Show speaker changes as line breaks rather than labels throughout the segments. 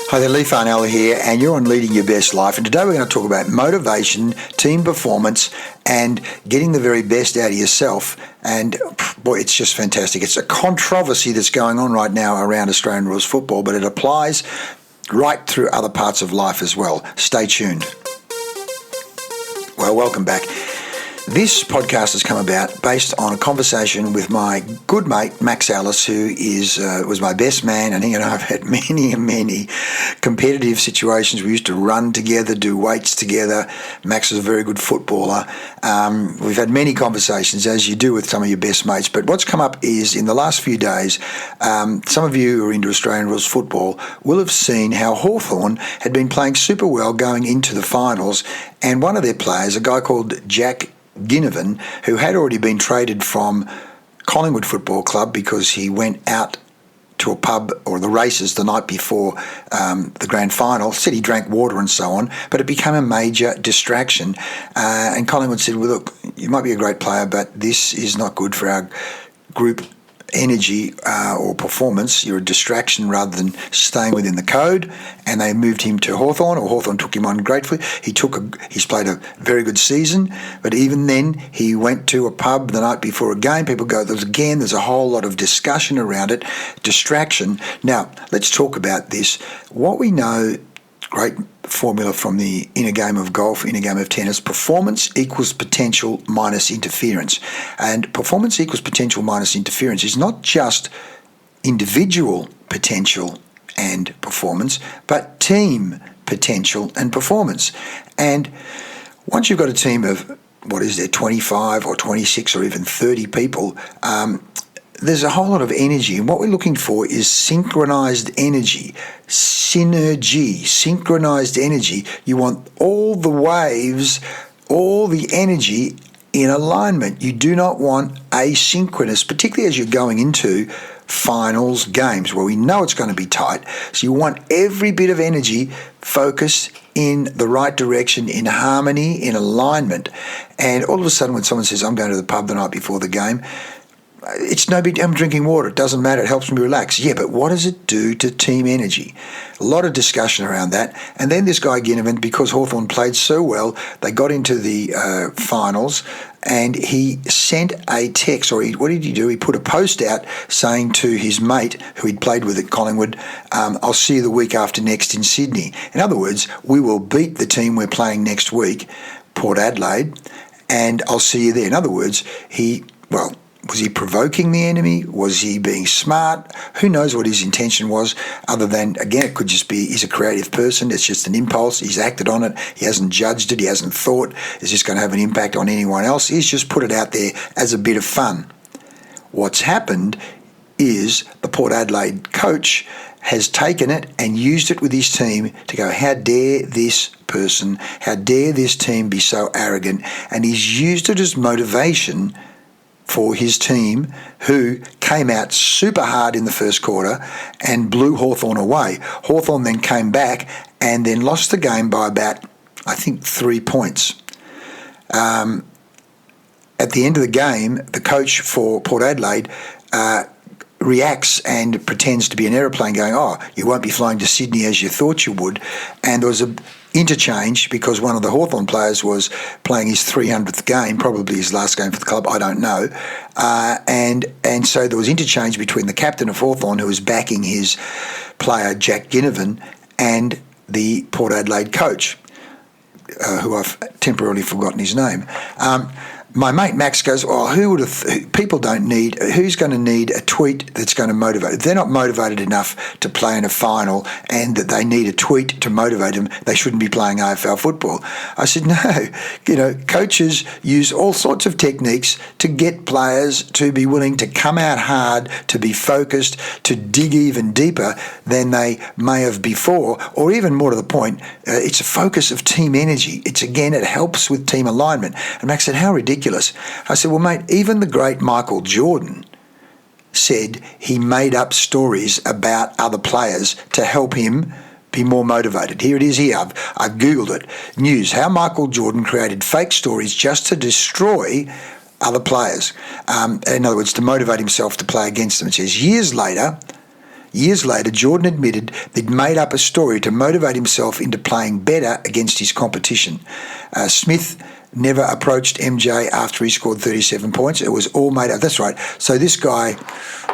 Hi there, Lee Farnell here, and you're on Leading Your Best Life. And today we're going to talk about motivation, team performance, and getting the very best out of yourself. And boy, it's just fantastic. It's a controversy that's going on right now around Australian rules football, but it applies right through other parts of life as well. Stay tuned. Well, welcome back. This podcast has come about based on a conversation with my good mate, Max Ellis, who was my best man, and he and I have had many competitive situations. We used to run together, do weights together. Max is a very good footballer. We've had many conversations, as you do with some of your best mates, but what's come up is in the last few days, some of you who are into Australian rules football will have seen how Hawthorn had been playing super well going into the finals, and one of their players, a guy called Jack Ginnivan, who had already been traded from Collingwood Football Club because he went out to a pub or the races the night before the grand final, said he drank water and so on, but it became a major distraction. And Collingwood said, well, look, you might be a great player, but this is not good for our group energy or performance. You're a distraction rather than staying within the code. And they moved him to Hawthorn, or Hawthorn took him on gratefully. He's played a very good season, but even then he went to a pub the night before a game. People go, there's a whole lot of discussion around it, distraction. Now, let's talk about this. What we know, great formula from the inner game of golf, inner game of tennis, performance equals potential minus interference. And performance equals potential minus interference is not just individual potential and performance, but team potential and performance. And once you've got a team of, 25 or 26 or even 30 people, there's a whole lot of energy, and what we're looking for is synchronized energy, synergy, synchronized energy. You want all the waves, all the energy in alignment. You do not want asynchronous, particularly as you're going into finals games where we know it's going to be tight. So you want every bit of energy focused in the right direction, in harmony, in alignment. And all of a sudden when someone says, I'm going to the pub the night before the game, it's no big deal. I'm drinking water. It doesn't matter. It helps me relax. Yeah, but what does it do to team energy? A lot of discussion around that. And then this guy Ginnivan, because Hawthorn played so well, they got into the finals, and he sent a text, or what did he do? He put a post out saying to his mate, who he'd played with at Collingwood, I'll see you the week after next in Sydney. In other words, we will beat the team we're playing next week, Port Adelaide, and I'll see you there. In other words, was he provoking the enemy? Was he being smart? Who knows what his intention was, other than, again, it could just be he's a creative person. It's just an impulse. He's acted on it. He hasn't judged it. He hasn't thought, is this going to have an impact on anyone else? He's just put it out there as a bit of fun. What's happened is the Port Adelaide coach has taken it and used it with his team to go, how dare this person, how dare this team be so arrogant? And he's used it as motivation for his team, who came out super hard in the first quarter and blew Hawthorn away. Hawthorn then came back and then lost the game by about, 3 points. At the end of the game, the coach for Port Adelaide reacts and pretends to be an aeroplane going, you won't be flying to Sydney as you thought you would. And there was a interchange because one of the Hawthorn players was playing his 300th game, probably his last game for the club, I don't know. And so there was interchange between the captain of Hawthorn, who was backing his player, Jack Ginnivan, and the Port Adelaide coach, who I've temporarily forgotten his name. My mate Max goes, who's going to need a tweet that's going to motivate? If they're not motivated enough to play in a final and that they need a tweet to motivate them, they shouldn't be playing AFL football. I said, no, coaches use all sorts of techniques to get players to be willing to come out hard, to be focused, to dig even deeper than they may have before, or even more to the point, it's a focus of team energy. It helps with team alignment. And Max said, how ridiculous. I said, well, mate, even the great Michael Jordan said he made up stories about other players to help him be more motivated. Here it is here. I've Googled it. News, how Michael Jordan created fake stories just to destroy other players. In other words, to motivate himself to play against them. It says, years later, Years later, Jordan admitted that he'd made up a story to motivate himself into playing better against his competition. Smith never approached MJ after he scored 37 points. It was all made up. That's right. So this guy,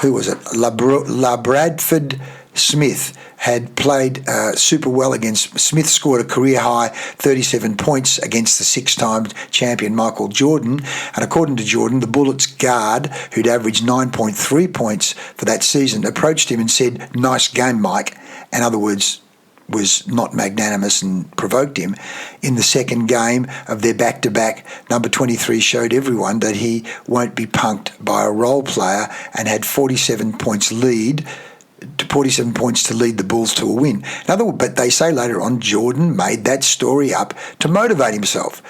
who was it? LaBradford Smith had played super well against. Smith scored a career-high 37 points against the six-time champion Michael Jordan. And according to Jordan, the Bullets guard, who'd averaged 9.3 points for that season, approached him and said, "Nice game, Mike." In other words, was not magnanimous and provoked him. In the second game of their back-to-back, number 23 showed everyone that he won't be punked by a role player and had 47 points to lead the Bulls to a win. But they say later on, Jordan made that story up to motivate himself.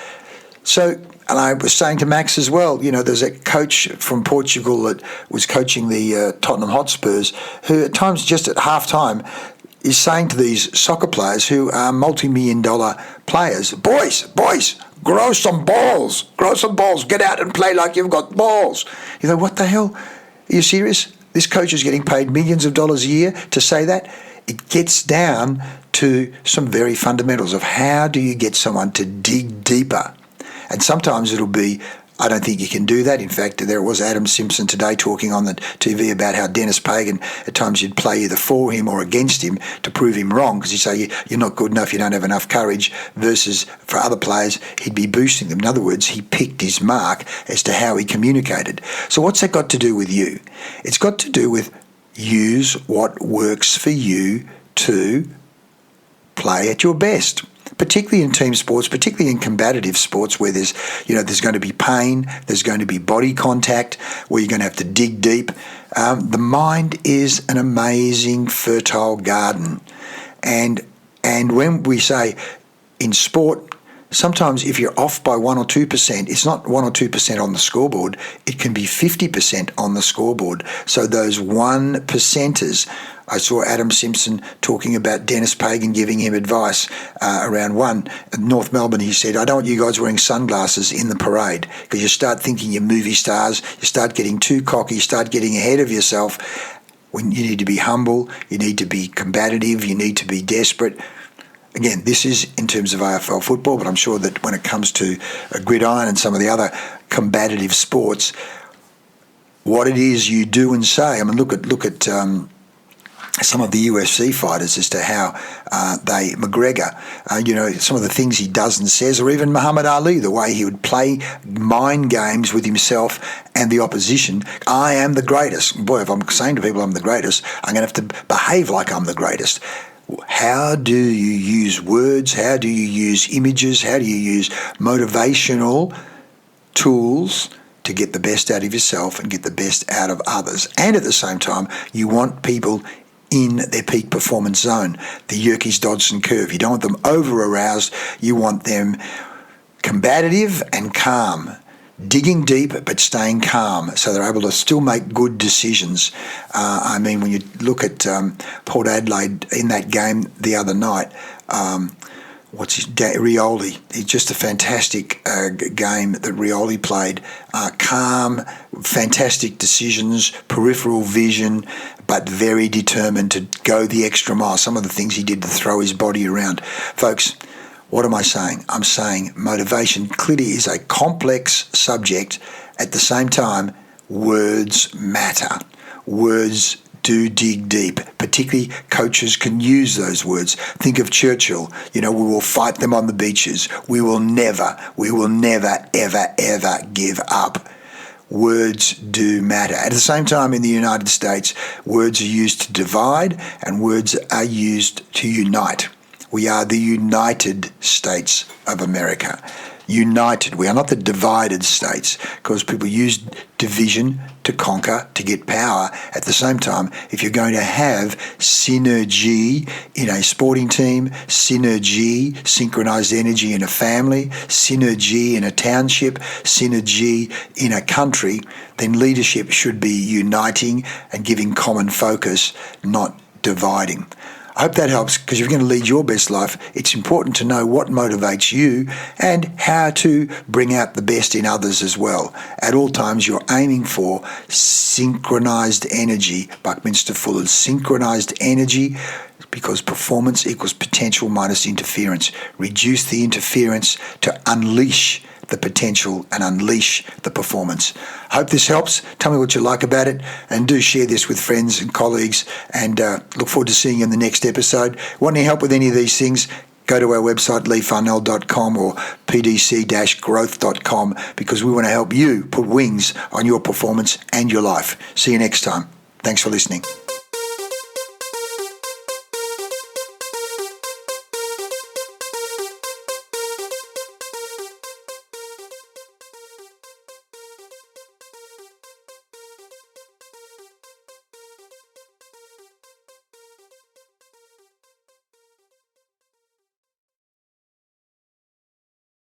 So, and I was saying to Max as well, there's a coach from Portugal that was coaching the Tottenham Hotspurs who at times just at halftime is saying to these soccer players who are multi-million-dollar players, boys, grow some balls, get out and play like you've got balls. You go, what the hell? Are you serious? This coach is getting paid millions of dollars a year to say that? It gets down to some very fundamentals of how do you get someone to dig deeper? And sometimes it'll be, I don't think you can do that. In fact, there was Adam Simpson today talking on the TV about how Dennis Pagan, at times you'd play either for him or against him to prove him wrong because he'd say, you're not good enough, you don't have enough courage, versus for other players, he'd be boosting them. In other words, he picked his mark as to how he communicated. So what's that got to do with you? It's got to do with use what works for you to play at your best. Particularly in team sports, particularly in combative sports where there's going to be pain, there's going to be body contact, where you're going to have to dig deep. The mind is an amazing, fertile garden. And when we say in sport, sometimes if you're off by 1 or 2%, it's not 1 or 2% on the scoreboard, it can be 50% on the scoreboard. So those 1%ers, I saw Adam Simpson talking about Dennis Pagan giving him advice around one. In North Melbourne, he said, I don't want you guys wearing sunglasses in the parade because you start thinking you're movie stars, you start getting too cocky, you start getting ahead of yourself. When you need to be humble, you need to be combative, you need to be desperate. Again, this is in terms of AFL football, but I'm sure that when it comes to gridiron and some of the other combative sports, what it is you do and say. I mean, look at some of the UFC fighters as to how McGregor, some of the things he does and says, or even Muhammad Ali, the way he would play mind games with himself and the opposition. I am the greatest. Boy, if I'm saying to people I'm the greatest, I'm going to have to behave like I'm the greatest. How do you use words? How do you use images? How do you use motivational tools to get the best out of yourself and get the best out of others? And at the same time, you want people in their peak performance zone, the Yerkes-Dodson curve. You don't want them over-aroused. You want them combative and calm, digging deep but staying calm so they're able to still make good decisions. When you look at Port Adelaide in that game the other night, Rioli. It's just a fantastic game that Rioli played. Calm, fantastic decisions, peripheral vision, but very determined to go the extra mile. Some of the things he did to throw his body around. Folks, what am I saying? I'm saying motivation clearly is a complex subject. At the same time, words matter. Words do dig deep. Particularly coaches can use those words. Think of Churchill. We will fight them on the beaches. We will never, ever, ever give up. Words do matter. At the same time, in the United States, words are used to divide and words are used to unite. We are the United States of America. United. We are not the divided states, because people use division to conquer, to get power. At the same time, if you're going to have synergy in a sporting team, synergy, synchronized energy in a family, synergy in a township, synergy in a country, then leadership should be uniting and giving common focus, not dividing. I hope that helps, because if you're going to lead your best life, it's important to know what motivates you and how to bring out the best in others as well. At all times, you're aiming for synchronized energy. Buckminster Fuller's synchronized energy, because performance equals potential minus interference. Reduce the interference to unleash the potential and unleash the performance. Hope this helps. Tell me what you like about it, and do share this with friends and colleagues, and look forward to seeing you in the next episode. Want any help with any of these things? Go to our website, leefarnell.com or pdc-growth.com, because we want to help you put wings on your performance and your life. See you next time. Thanks for listening.